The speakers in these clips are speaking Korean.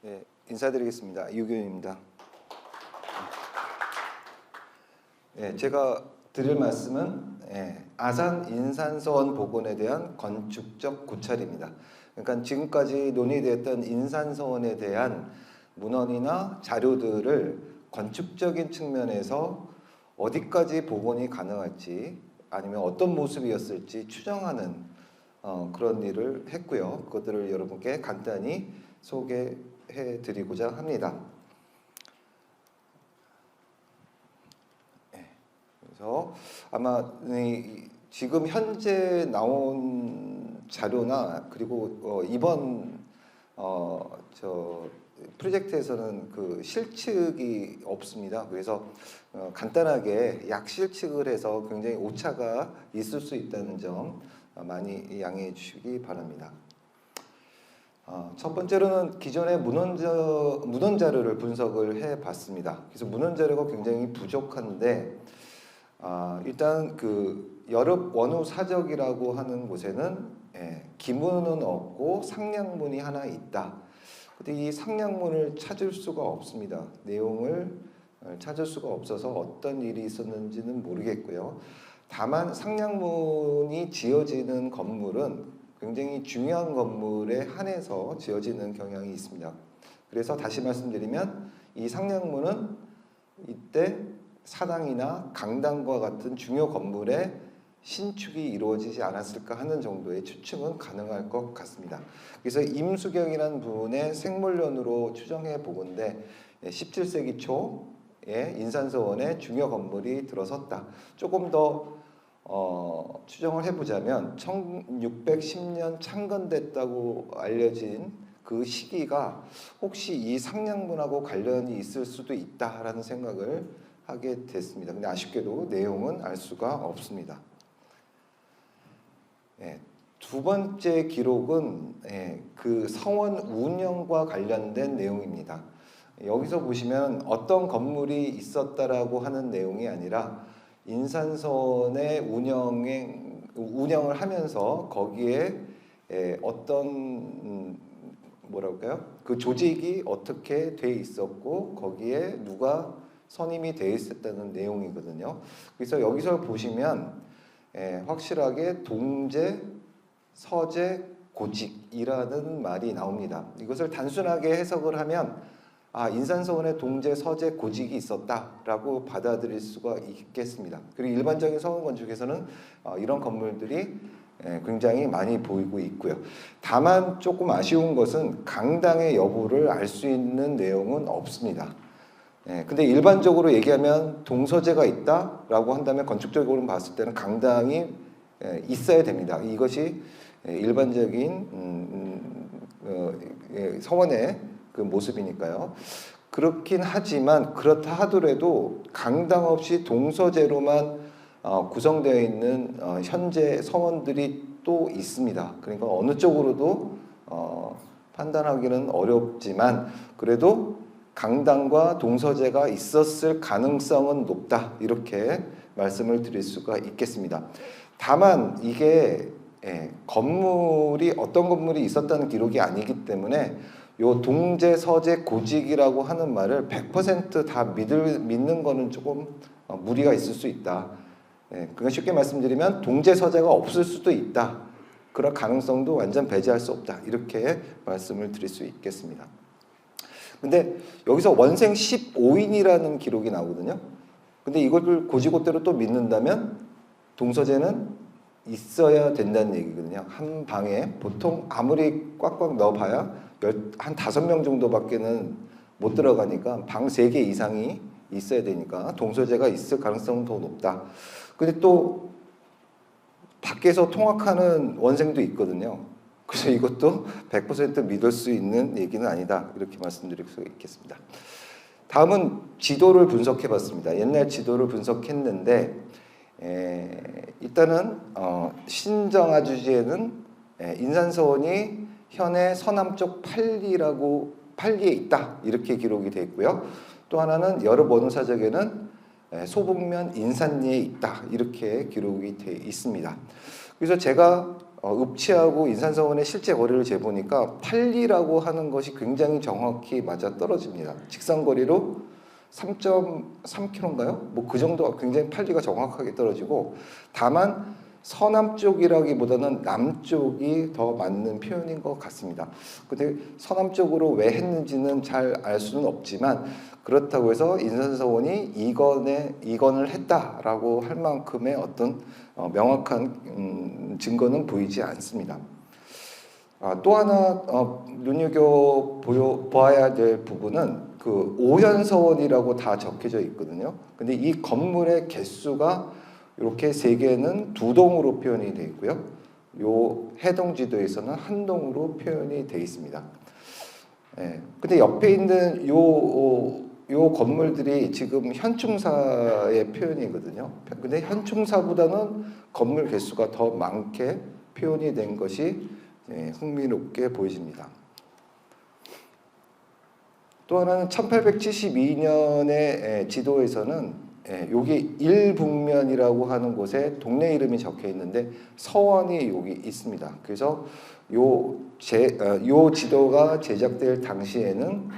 네, 인사드리겠습니다. 이우균입니다. 제가 드릴 말씀은 아산 인산서원 복원에 대한 건축적 고찰입니다. 그러니까 지금까지 논의됐던 인산서원에 대한 문헌이나 자료들을 건축적인 측면에서 어디까지 복원이 가능할지 아니면 어떤 모습이었을지 추정하는 그런 일을 했고요. 그것들을 여러분께 간단히 소개해 드리고자 합니다. 그래서 아마 지금 현재 나온 자료나 그리고 이번 프로젝트에서는 그 실측이 없습니다. 그래서 간단하게 약 실측을 해서 굉장히 오차가 있을 수 있다는 점 많이 양해해 주시기 바랍니다. 첫 번째로는 기존의 문헌 자료를 분석을 해 봤습니다. 그래서 문헌 자료가 굉장히 부족한데 일단 그 여럽 원후 사적이라고 하는 곳에는 기문은 없고 상량문이 하나 있다. 근데 이 상량문을 찾을 수가 없습니다. 내용을 찾을 수가 없어서 어떤 일이 있었는지는 모르겠고요. 다만 상량문이 지어지는 건물은 굉장히 중요한 건물에 한해서 지어지는 경향이 있습니다. 그래서 다시 말씀드리면 이 상량문은 이때 사당이나 강당과 같은 중요 건물의 신축이 이루어지지 않았을까 하는 정도의 추측은 가능할 것 같습니다. 그래서 임수경이라는 분의 생물론으로 추정해 보건대 17세기 초에 인산서원에 중요 건물이 들어섰다. 조금 더 추정을 해보자면 1610년 창건됐다고 알려진 그 시기가 혹시 이 상량문하고 관련이 있을 수도 있다라는 생각을 하게 됐습니다. 근데 아쉽게도 내용은 알 수가 없습니다. 두 번째 기록은 그 서원 운영과 관련된 내용입니다. 여기서 보시면 어떤 건물이 있었다라고 하는 내용이 아니라 인산서원의 운영을 하면서 거기에 어떤 뭐랄까요? 그 조직이 어떻게 돼 있었고 거기에 누가 선임이 돼 있었다는 내용이거든요. 그래서 여기서 보시면 확실하게 동제, 서제, 고직이라는 말이 나옵니다. 이것을 단순하게 해석을 하면 인산서원에 동제, 서제, 고직이 있었다라고 받아들일 수가 있겠습니다. 그리고 일반적인 서원 건축에서는 이런 건물들이 굉장히 많이 보이고 있고요. 다만 조금 아쉬운 것은 강당의 여부를 알 수 있는 내용은 없습니다. 근데 일반적으로 얘기하면 동서제가 있다라고 한다면 건축적으로 봤을 때는 강당이 있어야 됩니다. 이것이 일반적인 서원의 그 모습이니까요. 그렇긴 하지만 그렇다 하더라도 강당 없이 동서제로만 구성되어 있는 현재 서원들이 또 있습니다. 그러니까 어느 쪽으로도 판단하기는 어렵지만 그래도 강당과 동서제가 있었을 가능성은 높다 이렇게 말씀을 드릴 수가 있겠습니다. 다만 이게 건물이 어떤 건물이 있었다는 기록이 아니기 때문에 요 동제, 서제, 고직이라고 하는 말을 100% 다 믿는 거는 조금 무리가 있을 수 있다. 그러니까 쉽게 말씀드리면 동제, 서제가 없을 수도 있다. 그럴 가능성도 완전 배제할 수 없다. 이렇게 말씀을 드릴 수 있겠습니다. 근데 여기서 원생 15인이라는 기록이 나오거든요. 근데 이걸 고지고대로 또 믿는다면 동서제는 있어야 된다는 얘기거든요. 한 방에 보통 아무리 꽉꽉 넣어봐야 한 5명 정도밖에는 못 들어가니까 방 3개 이상이 있어야 되니까 동서제가 있을 가능성은 더 높다. 근데 또 밖에서 통학하는 원생도 있거든요. 그래서 이것도 100% 믿을 수 있는 얘기는 아니다. 이렇게 말씀드릴 수 있겠습니다. 다음은 지도를 분석해 봤습니다. 옛날 지도를 분석했는데 일단은 신정아주지에는 인산서원이 현해 서남쪽 8리에 있다. 이렇게 기록이 되어 있고요. 또 하나는 여럽 원후 사적에는 소북면 인산리에 있다. 이렇게 기록이 되어 있습니다. 그래서 제가 읍치하고 인산서원의 실제 거리를 재보니까 8리라고 하는 것이 굉장히 정확히 맞아 떨어집니다. 직선거리로 3.3km인가요? 뭐 그 정도 굉장히 8리가 정확하게 떨어지고 다만 서남 쪽이라기보다는 남쪽이 더 맞는 표현인 것 같습니다. 근데 서남 쪽으로 왜 했는지는 잘 알 수는 없지만 그렇다고 해서 인산서원이 이건을 했다라고 할 만큼의 어떤 명확한 증거는 보이지 않습니다. 또 하나 눈여겨보아야 될 부분은 그 오현서원이라고 다 적혀져 있거든요. 근데 이 건물의 개수가 이렇게 세 개는 두 동으로 표현이 되어 있고요. 요 해동 지도에서는 한 동으로 표현이 되어 있습니다. 예. 근데 옆에 있는 요 건물들이 지금 현충사의 표현이거든요. 근데 현충사보다는 건물 개수가 더 많게 표현이 된 것이 흥미롭게 보여집니다. 또 하나는 1872년의 지도에서는 여기 일북면이라고 하는 곳에 동네 이름이 적혀 있는데 서원이 여기 있습니다. 그래서 요 지도가 제작될 당시에는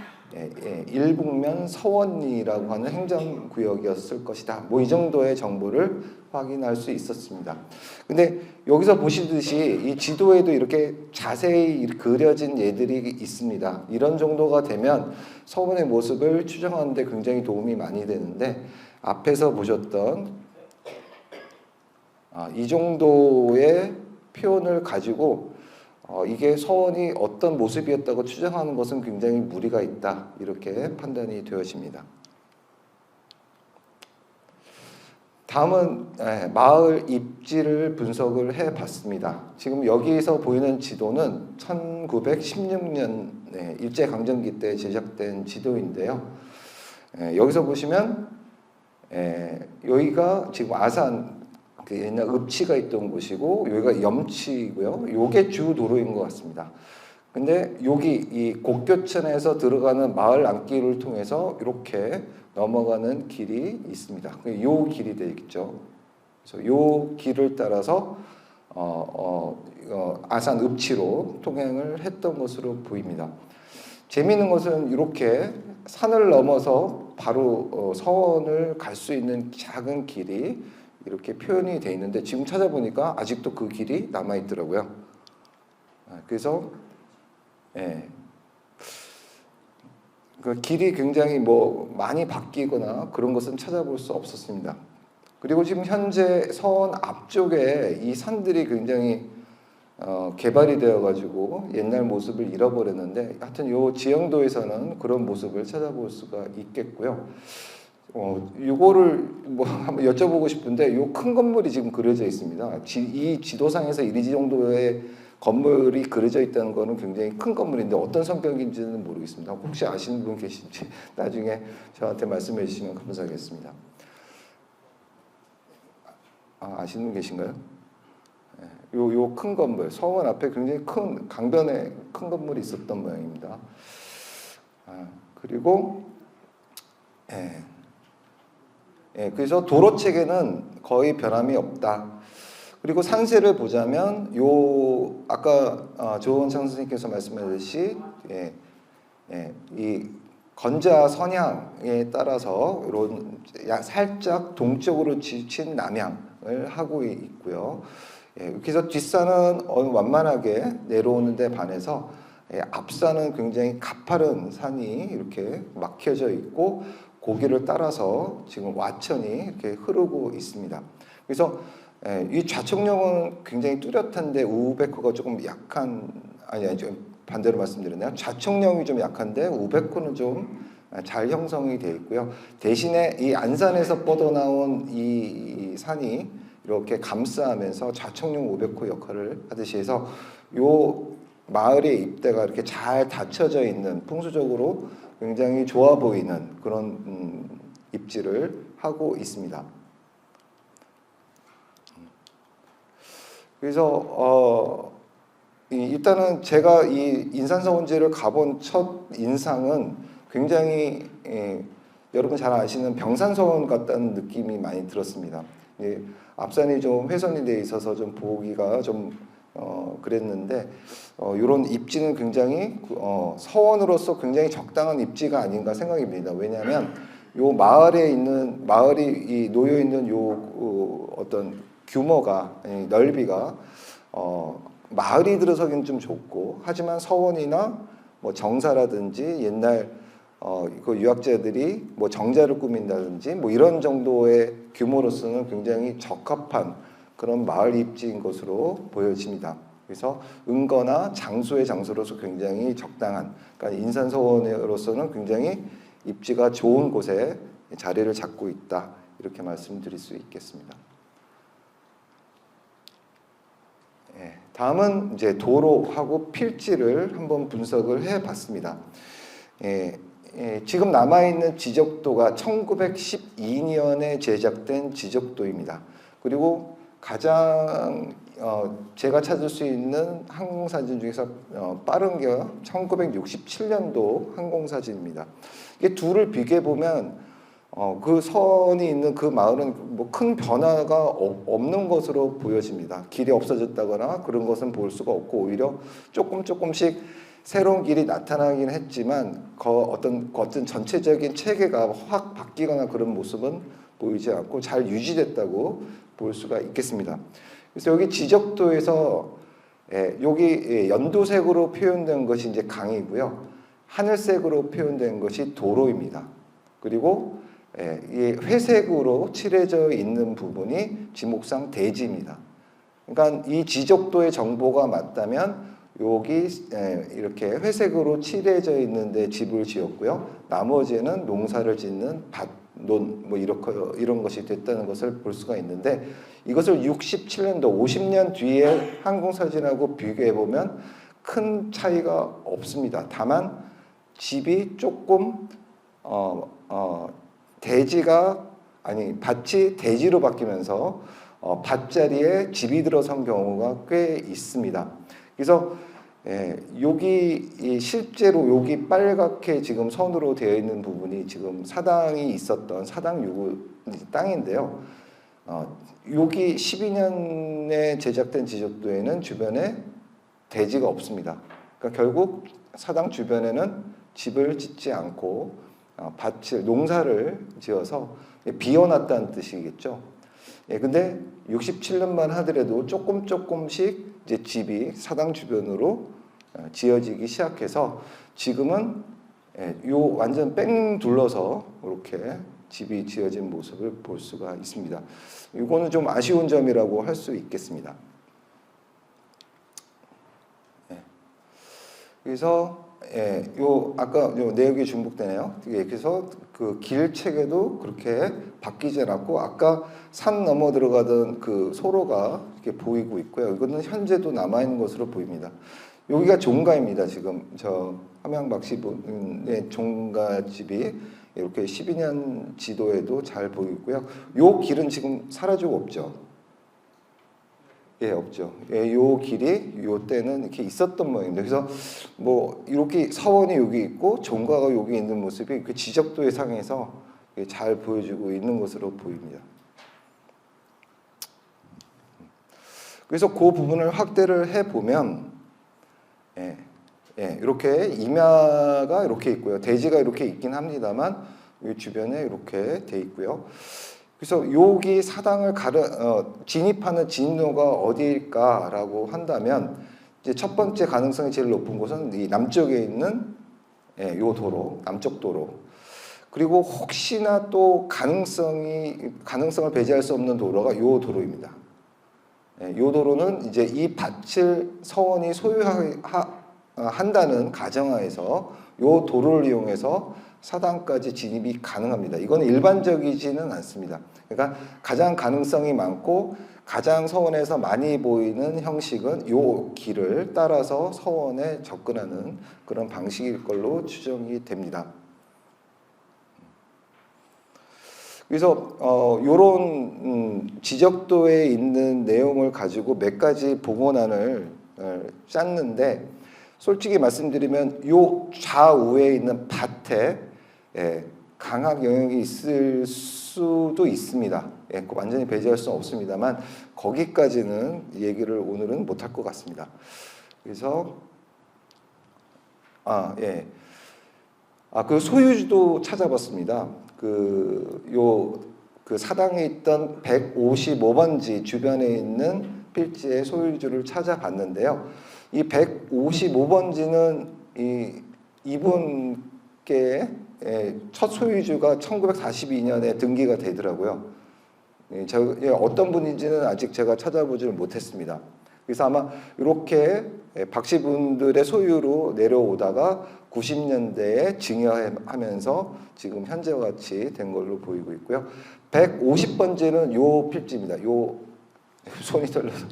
일북면 서원이라고 하는 행정구역이었을 것이다. 뭐 이 정도의 정보를 확인할 수 있었습니다. 근데 여기서 보시듯이 이 지도에도 이렇게 자세히 그려진 예들이 있습니다. 이런 정도가 되면 서원의 모습을 추정하는 데 굉장히 도움이 많이 되는데 앞에서 보셨던 이 정도의 표현을 가지고 이게 서원이 어떤 모습이었다고 추정하는 것은 굉장히 무리가 있다 이렇게 판단이 되어집니다. 다음은 마을 입지를 분석을 해봤습니다. 지금 여기서 보이는 지도는 1916년 일제강점기 때 제작된 지도인데요. 여기서 보시면 여기가 지금 아산 그 옛날 읍치가 있던 곳이고 여기가 염치고요. 요게 주 도로인 것 같습니다. 근데 여기 이 곡교천에서 들어가는 마을 안길을 통해서 이렇게 넘어가는 길이 있습니다. 요 길이 되겠죠. 그래서 요 길을 따라서 아산 읍치로 통행을 했던 것으로 보입니다. 재미있는 것은 이렇게 산을 넘어서 바로 서원을 갈 수 있는 작은 길이 이렇게 표현이 되어 있는데 지금 찾아보니까 아직도 그 길이 남아 있더라고요. 그래서 그 길이 굉장히 뭐 많이 바뀌거나 그런 것은 찾아볼 수 없었습니다. 그리고 지금 현재 서원 앞쪽에 이 산들이 굉장히 개발이 되어가지고 옛날 모습을 잃어버렸는데 하여튼 요 지형도에서는 그런 모습을 찾아볼 수가 있겠고요. 이거를 뭐 한번 여쭤보고 싶은데 요 큰 건물이 지금 그려져 있습니다. 이 지도상에서 이 정도의 건물이 그려져 있다는 거는 굉장히 큰 건물인데 어떤 성격인지는 모르겠습니다. 혹시 아시는 분 계신지 나중에 저한테 말씀해 주시면 감사하겠습니다. 아시는 분 계신가요? 요 큰 건물, 서원 앞에 굉장히 큰 강변에 큰 건물이 있었던 모양입니다. 그리고 그래서 도로 체계는 거의 변함이 없다. 그리고 산세를 보자면 요 아까 조원창 선생님께서 말씀하셨듯이 이 건자 선양에 따라서 이런 살짝 동쪽으로 지친 남향을 하고 있고요. 그래서 뒷산은 완만하게 내려오는 데 반해서 앞산은 굉장히 가파른 산이 이렇게 막혀져 있고 고기를 따라서 지금 와천이 이렇게 흐르고 있습니다. 그래서 이 좌측령은 굉장히 뚜렷한데 우베코가 조금 약한 좀 반대로 말씀드렸나요? 좌측령이 좀 약한데 우베코는 좀 잘 형성이 되어 있고요. 대신에 이 안산에서 뻗어나온 이 산이 이렇게 감싸면서 좌측령 우베코 역할을 하듯이 해서 요 마을의 입대가 이렇게 잘 닫혀져 있는 풍수적으로 굉장히 좋아 보이는 그런 입지를 하고 있습니다. 그래서 일단은 제가 이 인산서원지를 가본 첫 인상은 굉장히 여러분 잘 아시는 병산서원 같다는 느낌이 많이 들었습니다. 앞산이 좀 훼손이 돼 있어서 좀 보기가 좀 그랬는데 이런 입지는 굉장히 서원으로서 굉장히 적당한 입지가 아닌가 생각입니다. 왜냐하면 요 마을에 있는 마을이 놓여 있는 요 어떤 규모가 넓이가 마을이 들어서기는 좀 좁고 하지만 서원이나 뭐 정사라든지 옛날 그 유학자들이 뭐 정자를 꾸민다든지 뭐 이런 정도의 규모로서는 굉장히 적합한 그런 마을 입지인 것으로 보여집니다. 그래서 은거나 장소의 장소로서 굉장히 적당한, 그러니까 인산서원으로서는 굉장히 입지가 좋은 곳에 자리를 잡고 있다, 이렇게 말씀드릴 수 있겠습니다. 다음은 이제 도로하고 필지를 한번 분석을 해봤습니다. 지금 남아있는 지적도가 1912년에 제작된 지적도입니다. 그리고 가장 제가 찾을 수 있는 항공사진 중에서 빠른 게 1967년도 항공사진입니다. 이게 둘을 비교해 보면 그 선이 있는 그 마을은 뭐 큰 변화가 없는 것으로 보여집니다. 길이 없어졌다거나 그런 것은 볼 수가 없고 오히려 조금씩 새로운 길이 나타나긴 했지만 어떤 전체적인 체계가 확 바뀌거나 그런 모습은 보이지 않고 잘 유지됐다고 볼 수가 있겠습니다. 그래서 여기 지적도에서 여기 연두색으로 표현된 것이 이제 강이고요. 하늘색으로 표현된 것이 도로입니다. 그리고 이 회색으로 칠해져 있는 부분이 지목상 대지입니다. 그러니까 이 지적도의 정보가 맞다면 여기 이렇게 회색으로 칠해져 있는데 집을 지었고요. 나머지는 농사를 짓는 밭논 뭐 이런 것이 됐다는 것을 볼 수가 있는데 이것을 67년도 50년 뒤에 항공사진하고 비교해 보면 큰 차이가 없습니다. 다만 집이 조금 밭이 대지로 바뀌면서 밭자리에 집이 들어선 경우가 꽤 있습니다. 그래서 여기 실제로 여기 빨갛게 지금 선으로 되어 있는 부분이 지금 사당이 있었던 사당 유구 땅인데요. 여기 12년에 제작된 지적도에는 주변에 대지가 없습니다. 그러니까 결국 사당 주변에는 집을 짓지 않고 농사를 지어서 비워놨다는 뜻이겠죠. 근데 67년만 하더라도 조금씩 이제 집이 사당 주변으로 지어지기 시작해서 지금은 요 완전 뺑 둘러서 이렇게 집이 지어진 모습을 볼 수가 있습니다. 이거는 좀 아쉬운 점이라고 할 수 있겠습니다. 그래서 요 아까 요 내역이 중복되네요. 그래서 그 길 체계도 그렇게 바뀌지 않았고 아까 산 넘어 들어가던 그 소로가 이렇게 보이고 있고요. 이거는 현재도 남아 있는 것으로 보입니다. 여기가 종가입니다. 지금 저 함양박씨 분의 종가집이 이렇게 12년 지도에도 잘 보이고요. 요 길은 지금 사라지고 없죠. 없죠. 요 길이 요 때는 이렇게 있었던 모양입니다. 그래서 뭐 이렇게 서원이 여기 있고 종가가 여기 있는 모습이 그 지적도의 상에서 잘 보여주고 있는 것으로 보입니다. 그래서 그 부분을 확대를 해 보면 이렇게 임야가 이렇게 있고요. 대지가 이렇게 있긴 합니다만 이 주변에 이렇게 돼 있고요. 그래서 여기 사당을 진입하는 진로가 어디일까라고 한다면 이제 첫 번째 가능성이 제일 높은 곳은 이 남쪽에 있는 요 도로, 남쪽 도로. 그리고 혹시나 또 가능성을 배제할 수 없는 도로가 요 도로입니다. 요 도로는 이제 이 밭을 서원이 소유한다는 가정하에서 요 도로를 이용해서 사당까지 진입이 가능합니다. 이건 일반적이지는 않습니다. 그러니까 가장 가능성이 많고 가장 서원에서 많이 보이는 형식은 요 길을 따라서 서원에 접근하는 그런 방식일 걸로 추정이 됩니다. 그래서 요런 지적도에 있는 내용을 가지고 몇 가지 보고난을 짰는데 솔직히 말씀드리면 요 좌우에 있는 밭에 강학 영역이 있을 수 수도 있습니다. 예, 완전히 배제할 수는 없습니다만 거기까지는 얘기를 오늘은 못할 것 같습니다. 그래서 예. 그 소유주도 찾아봤습니다. 그 사당에 있던 155번지 주변에 있는 필지의 소유주를 찾아봤는데요. 이 155번지는 이분께 첫 소유주가 1942년에 등기가 되더라고요. 어떤 분인지는 아직 제가 찾아보지를 못했습니다. 그래서 아마 이렇게 박씨 분들의 소유로 내려오다가 90년대에 증여하면서 지금 현재와 같이 된 걸로 보이고 있고요. 150번지는 요 필지입니다. 요 손이 떨려서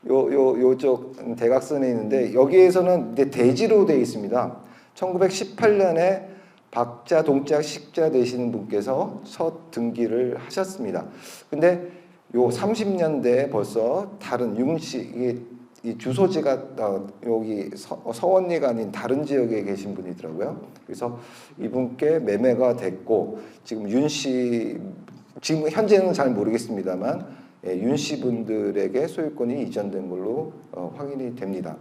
요쪽 대각선에 있는데 여기에서는 이제 대지로 되어 있습니다. 1918년에 박자, 동자, 식자 되시는 분께서 첫 등기를 하셨습니다. 근데 요 30년대에 벌써 다른 윤씨, 이 주소지가 여기 서원리가 아닌 다른 지역에 계신 분이더라고요. 그래서 이분께 매매가 됐고 지금 윤씨, 지금 현재는 잘 모르겠습니다만 윤씨 분들에게 소유권이 이전된 걸로 확인이 됩니다.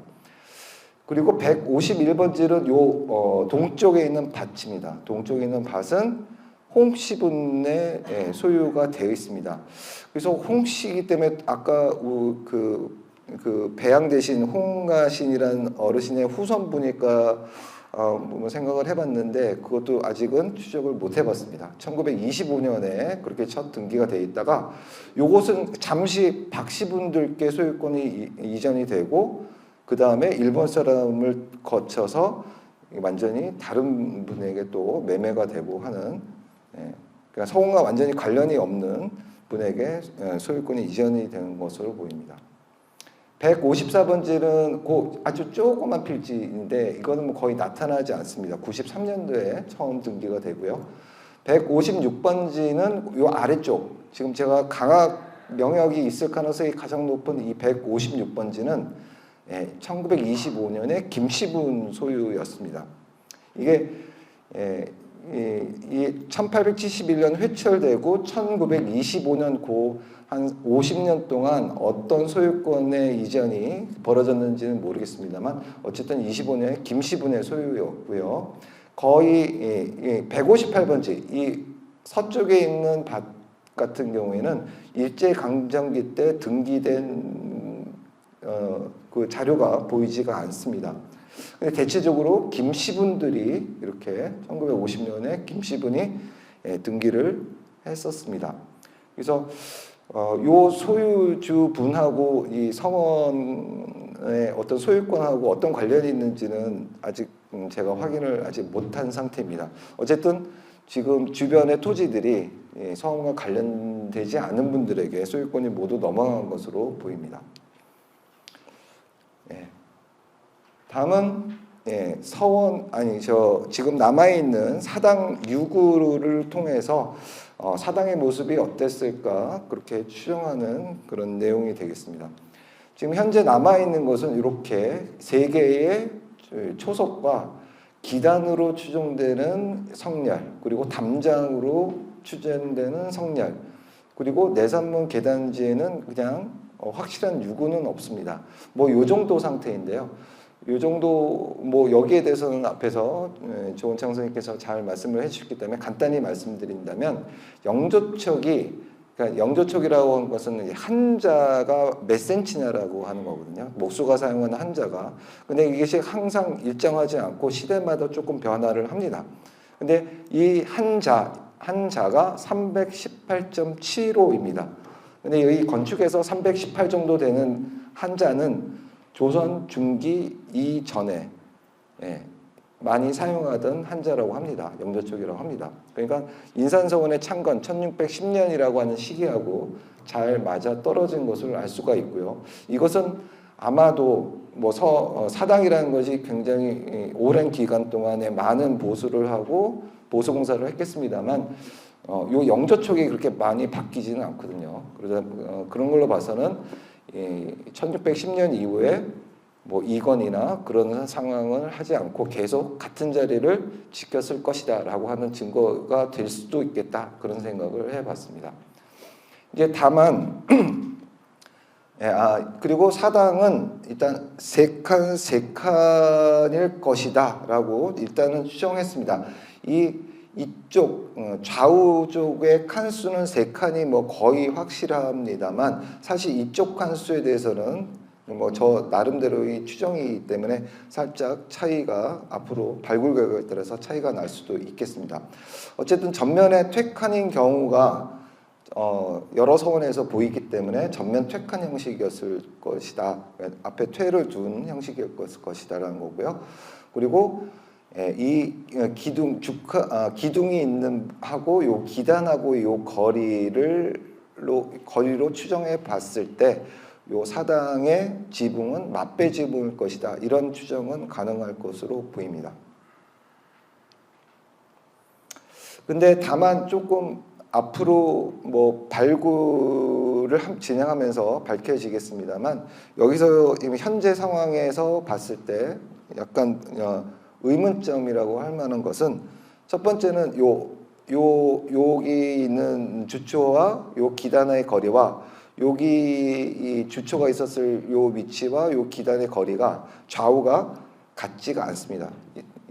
그리고 151번지는 요 동쪽에 있는 밭입니다. 동쪽에 있는 밭은 홍씨 분의 소유가 되어 있습니다. 그래서 홍씨이기 때문에 아까 그 배양되신 홍가신이라는 어르신의 후손분일까 생각을 해봤는데 그것도 아직은 추적을 못 해봤습니다. 1925년에 그렇게 첫 등기가 돼 있다가 요것은 잠시 박씨 분들께 소유권이 이전이 되고 그 다음에 일본 사람을 거쳐서 완전히 다른 분에게 또 매매가 되고 하는, 그러니까 서원과 완전히 관련이 없는 분에게 소유권이 이전이 되는 것으로 보입니다. 154번지는 아주 조그만 필지인데 이거는 뭐 거의 나타나지 않습니다. 93년도에 처음 등기가 되고요. 156번지는 요 아래쪽, 지금 제가 강학 명역이 있을 가능성이 가장 높은 이 156번지는 1925년에 김씨분 소유였습니다. 이게 1871년 회철되고 1925년 한 50년 동안 어떤 소유권의 이전이 벌어졌는지는 모르겠습니다만 어쨌든 25년에 김씨분의 소유였고요. 거의 158번지 이 서쪽에 있는 밭 같은 경우에는 일제강점기 때 등기된 그 자료가 보이지가 않습니다. 근데 대체적으로 김씨분들이 이렇게 1950년에 김씨분이 등기를 했었습니다. 그래서 요 소유주 분하고 이 성원의 어떤 소유권하고 어떤 관련이 있는지는 아직 제가 확인을 아직 못한 상태입니다. 어쨌든 지금 주변의 토지들이 성원과 관련되지 않은 분들에게 소유권이 모두 넘어간 것으로 보입니다. 다음은 지금 남아있는 사당 유구를 통해서 사당의 모습이 어땠을까 그렇게 추정하는 그런 내용이 되겠습니다. 지금 현재 남아있는 것은 이렇게 3개의 초석과 기단으로 추정되는 성렬, 그리고 담장으로 추정되는 성렬, 그리고 내산문 계단지에는 그냥 확실한 유구는 없습니다. 뭐 요 정도 상태인데요. 요 정도 뭐 여기에 대해서는 앞에서 조은창 선생님께서 잘 말씀을 해주셨기 때문에 간단히 말씀드린다면 그러니까 영조촉이라고 하는 것은 한자가 몇 센치냐라고 하는 거거든요. 목수가 사용하는 한자가. 근데 이것이 항상 일정하지 않고 시대마다 조금 변화를 합니다. 근데 이 한자가 318.75입니다. 근데 여기 건축에서 318 정도 되는 한자는 조선 중기 이전에 많이 사용하던 한자라고 합니다. 영조촉이라고 합니다. 그러니까 인산서원의 창건 1610년이라고 하는 시기하고 잘 맞아 떨어진 것을 알 수가 있고요. 이것은 아마도 뭐 사당이라는 것이 굉장히 오랜 기간 동안에 많은 보수를 하고 보수 공사를 했겠습니다만 요 영조촉이 그렇게 많이 바뀌지는 않거든요. 그러다 그런 걸로 봐서는 1610년 이후에 뭐 이건이나 그런 상황을 하지 않고 계속 같은 자리를 지켰을 것이다라고 하는 증거가 될 수도 있겠다 그런 생각을 해봤습니다. 이제 다만 그리고 사당은 일단 세 칸일 것이다라고 일단은 추정했습니다. 이쪽 좌우 쪽의 칸수는 세 칸이 뭐 거의 확실합니다만 사실 이쪽 칸수에 대해서는 뭐 저 나름대로의 추정이기 때문에 살짝 차이가 앞으로 발굴 결과에 따라서 차이가 날 수도 있겠습니다. 어쨌든 전면에 퇴칸인 경우가 여러 서원에서 보이기 때문에 전면 퇴칸 형식이었을 것이다. 앞에 퇴를 둔 형식이었을 것이다라는 거고요. 그리고 이 기둥이 있는 하고 요 기단하고 요 거리로 추정해 봤을 때 요 사당의 지붕은 맞배 지붕일 것이다. 이런 추정은 가능할 것으로 보입니다. 근데 다만 조금 앞으로 뭐 발굴을 진행하면서 밝혀지겠습니다만 여기서 현재 상황에서 봤을 때 약간 의문점이라고 할 만한 것은 첫 번째는 여기 있는 주초와 요 기단의 거리와 여기 이 주초가 있었을 요 위치와 요 기단의 거리가 좌우가 같지가 않습니다.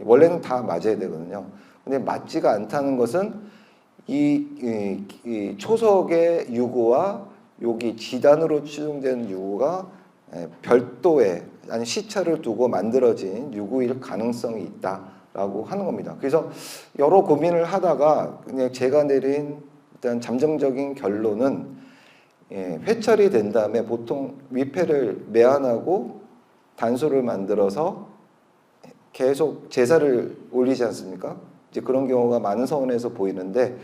원래는 다 맞아야 되거든요. 근데 맞지가 않다는 것은 이 초석의 유구와 여기 지단으로 추정되는 유구가 별도의 아니 시차를 두고 만들어진 유구일 가능성이 있다라고 하는 겁니다. 그래서 여러 고민을 하다가 그냥 제가 내린 일단 잠정적인 결론은 회철이 된 다음에 보통 위패를 매한하고 단소를 만들어서 계속 제사를 올리지 않습니까? 이제 그런 경우가 많은 서원에서 보이는데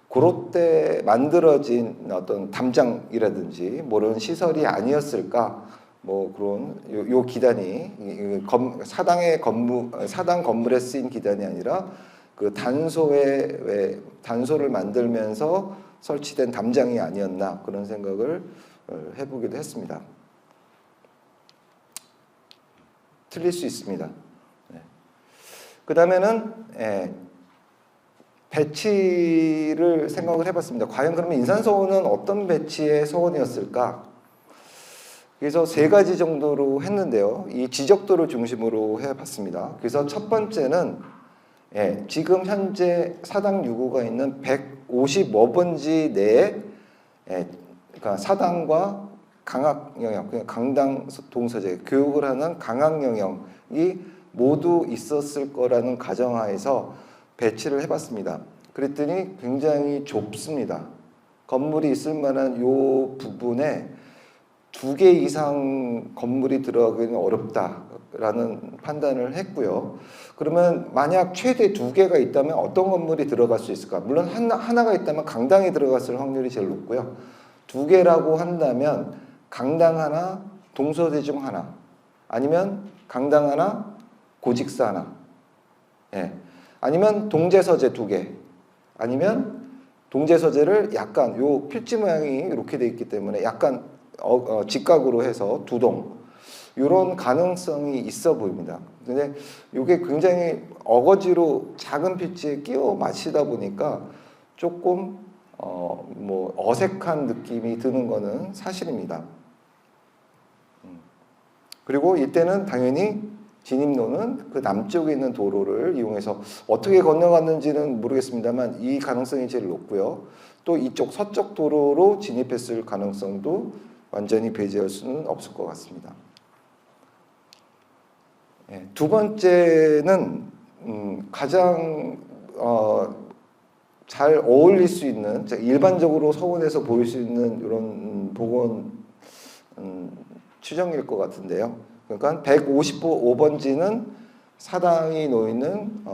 그럴 때 만들어진 어떤 담장이라든지 뭐런 시설이 아니었을까? 뭐 그런 요 기단이 사당 건물에 쓰인 기단이 아니라 그 단소를 만들면서 설치된 담장이 아니었나 그런 생각을 해보기도 했습니다. 틀릴 수 있습니다. 그 다음에는 배치를 생각을 해봤습니다. 과연 그러면 인산서원은 어떤 배치의 서원이었을까? 그래서 세 가지 정도로 했는데요. 이 지적도를 중심으로 해봤습니다. 그래서 첫 번째는 지금 현재 사당 유구가 있는 155번지 내에 그러니까 사당과 강학 영역, 그러니까 강당 동서재 교육을 하는 강학 영역이 모두 있었을 거라는 가정하에서 배치를 해봤습니다. 그랬더니 굉장히 좁습니다. 건물이 있을 만한 요 부분에 2개 이상 건물이 들어가기는 어렵다라는 판단을 했고요. 그러면 만약 최대 2개가 있다면 어떤 건물이 들어갈 수 있을까? 물론 하나가 있다면 강당이 들어갔을 확률이 제일 높고요. 2개라고 한다면 강당 하나, 동서대중 하나, 아니면 강당 하나, 고직사 하나, 아니면 동제서재 2개, 아니면 동제서재를 약간 요 필지 모양이 이렇게 되어 있기 때문에 약간 직각으로 해서 2동 이런 가능성이 있어 보입니다. 근데 이게 굉장히 어거지로 작은 필지에 끼워 맞히다 보니까 조금 뭐 어색한 느낌이 드는 거는 사실입니다. 그리고 이때는 당연히 진입로는 그 남쪽에 있는 도로를 이용해서 어떻게 건너갔는지는 모르겠습니다만 이 가능성이 제일 높고요. 또 이쪽 서쪽 도로로 진입했을 가능성도 완전히 배제할 수는 없을 것 같습니다. 두 번째는 가장 잘 어울릴 수 있는 일반적으로 서원에서 보일 수 있는 이런 복원 추정일 것 같은데요. 그러니까 155번지는 사당이 놓이는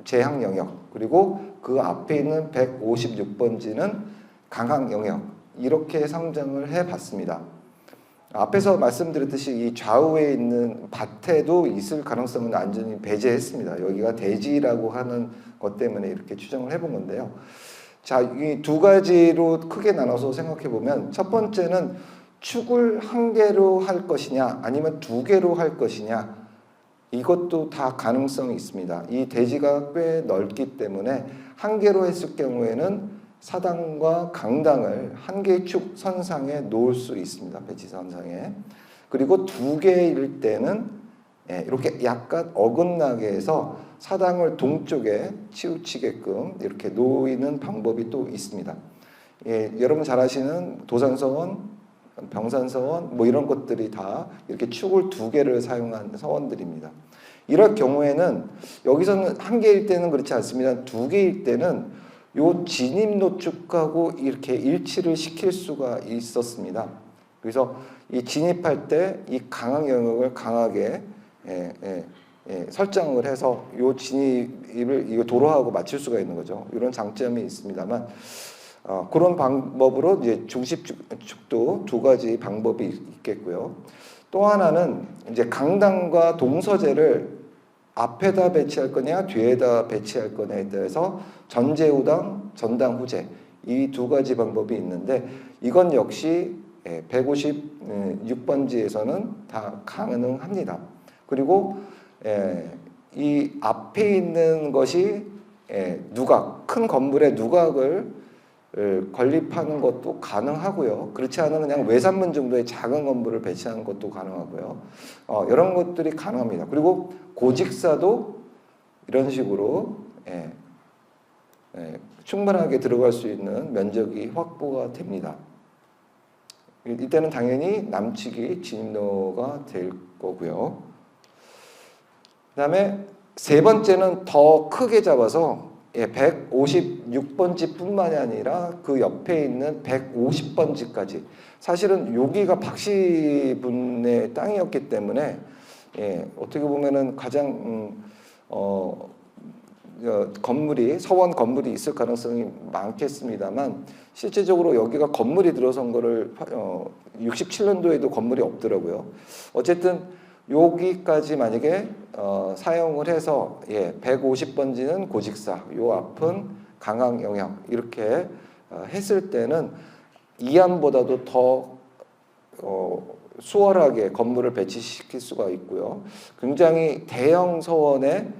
제항 영역, 그리고 그 앞에 있는 156번지는 강항 영역, 이렇게 상정을 해봤습니다. 앞에서 말씀드렸듯이 이 좌우에 있는 밭에도 있을 가능성은 완전히 배제했습니다. 여기가 대지라고 하는 것 때문에 이렇게 추정을 해본 건데요. 자, 이 두 가지로 크게 나눠서 생각해 보면 첫 번째는 축을 한 개로 할 것이냐 아니면 두 개로 할 것이냐, 이것도 다 가능성이 있습니다. 이 대지가 꽤 넓기 때문에 한 개로 했을 경우에는 사당과 강당을 한 개의 축 선상에 놓을 수 있습니다. 배치 선상에. 그리고 두 개일 때는 이렇게 약간 어긋나게 해서 사당을 동쪽에 치우치게끔 이렇게 놓이는 방법이 또 있습니다. 여러분 잘 아시는 도산서원, 병산서원 뭐 이런 것들이 다 이렇게 축을 두 개를 사용한 서원들입니다. 이럴 경우에는 여기서는 한 개일 때는 그렇지 않습니다. 두 개일 때는 요 진입노축하고 이렇게 일치를 시킬 수가 있었습니다. 그래서 이 진입할 때 이 강항 영역을 강하게 설정을 해서 요 진입을 이거 도로하고 맞출 수가 있는 거죠. 이런 장점이 있습니다만 그런 방법으로 이제 중심축도 두 가지 방법이 있겠고요. 또 하나는 이제 강당과 동서재를 앞에다 배치할 거냐 뒤에다 배치할 거냐에 대해서 전제후당, 전당후재 이 두 가지 방법이 있는데 이건 역시 156번지에서는 다 가능합니다. 그리고 이 앞에 있는 것이 누각, 큰 건물의 누각을 건립하는 것도 가능하고요. 그렇지 않으면 그냥 외산문 정도의 작은 건물을 배치하는 것도 가능하고요. 이런 것들이 가능합니다. 그리고 고직사도 이런 식으로 충분하게 들어갈 수 있는 면적이 확보가 됩니다. 이때는 당연히 남측이 진입로가 될 거고요. 그 다음에 세 번째는 더 크게 잡아서 156번지 뿐만이 아니라 그 옆에 있는 150번지까지, 사실은 여기가 박씨 분의 땅이었기 때문에 어떻게 보면은 가장 건물이 서원 건물이 있을 가능성이 많겠습니다만 실제적으로 여기가 건물이 들어선 거를 67년도에도 건물이 없더라고요. 어쨌든 여기까지 만약에 사용을 해서 150번지는 고직사, 요 앞은 강항 영역 이렇게 했을 때는 이안보다도 더 수월하게 건물을 배치시킬 수가 있고요. 굉장히 대형 서원의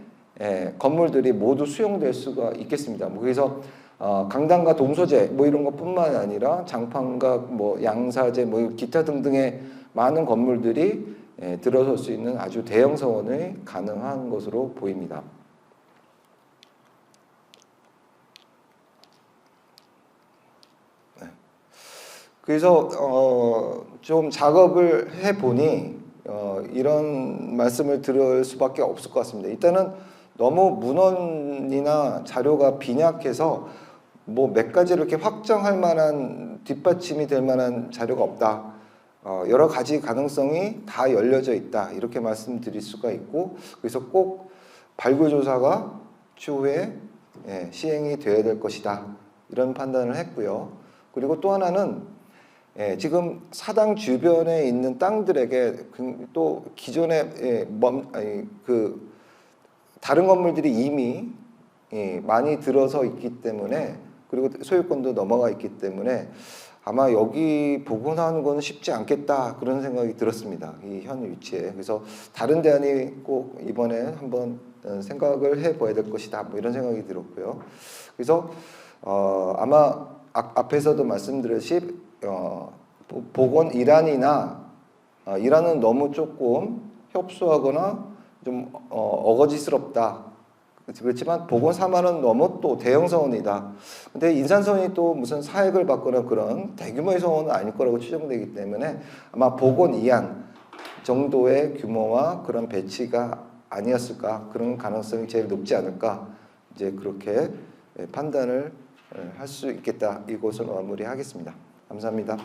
건물들이 모두 수용될 수가 있겠습니다. 그래서 강당과 동서재 뭐 이런 것뿐만 아니라 장판각, 뭐 양사재, 뭐 기타 등등의 많은 건물들이 들어설 수 있는 아주 대형 서원이 가능한 것으로 보입니다. 그래서 좀 작업을 해보니 이런 말씀을 들을 수밖에 없을 것 같습니다. 일단은 너무 문헌이나 자료가 빈약해서 뭐 몇 가지를 이렇게 확정할 만한 뒷받침이 될 만한 자료가 없다. 여러 가지 가능성이 다 열려져 있다. 이렇게 말씀드릴 수가 있고, 그래서 꼭 발굴조사가 추후에 시행이 되어야 될 것이다. 이런 판단을 했고요. 그리고 또 하나는 지금 사당 주변에 있는 땅들에게 또 기존에 다른 건물들이 이미 많이 들어서 있기 때문에, 그리고 소유권도 넘어가 있기 때문에 아마 여기 복원하는 건 쉽지 않겠다 그런 생각이 들었습니다. 이 현 위치에. 그래서 다른 대안이 꼭 이번에 한번 생각을 해봐야 될 것이다. 뭐 이런 생각이 들었고요. 그래서 아마 앞에서도 말씀드렸듯이 복원 이란이나 이란은 너무 조금 협소하거나 좀 어거지스럽다. 그렇지만 복원 3만은 너무 또 대형 서원이다. 근데 인산서원이 또 무슨 사액을 받거나 그런 대규모의 서원은 아닐 거라고 추정되기 때문에 아마 복원 2안 정도의 규모와 그런 배치가 아니었을까, 그런 가능성이 제일 높지 않을까, 이제 그렇게 판단을 할 수 있겠다. 이것을 마무리하겠습니다. 감사합니다. 네.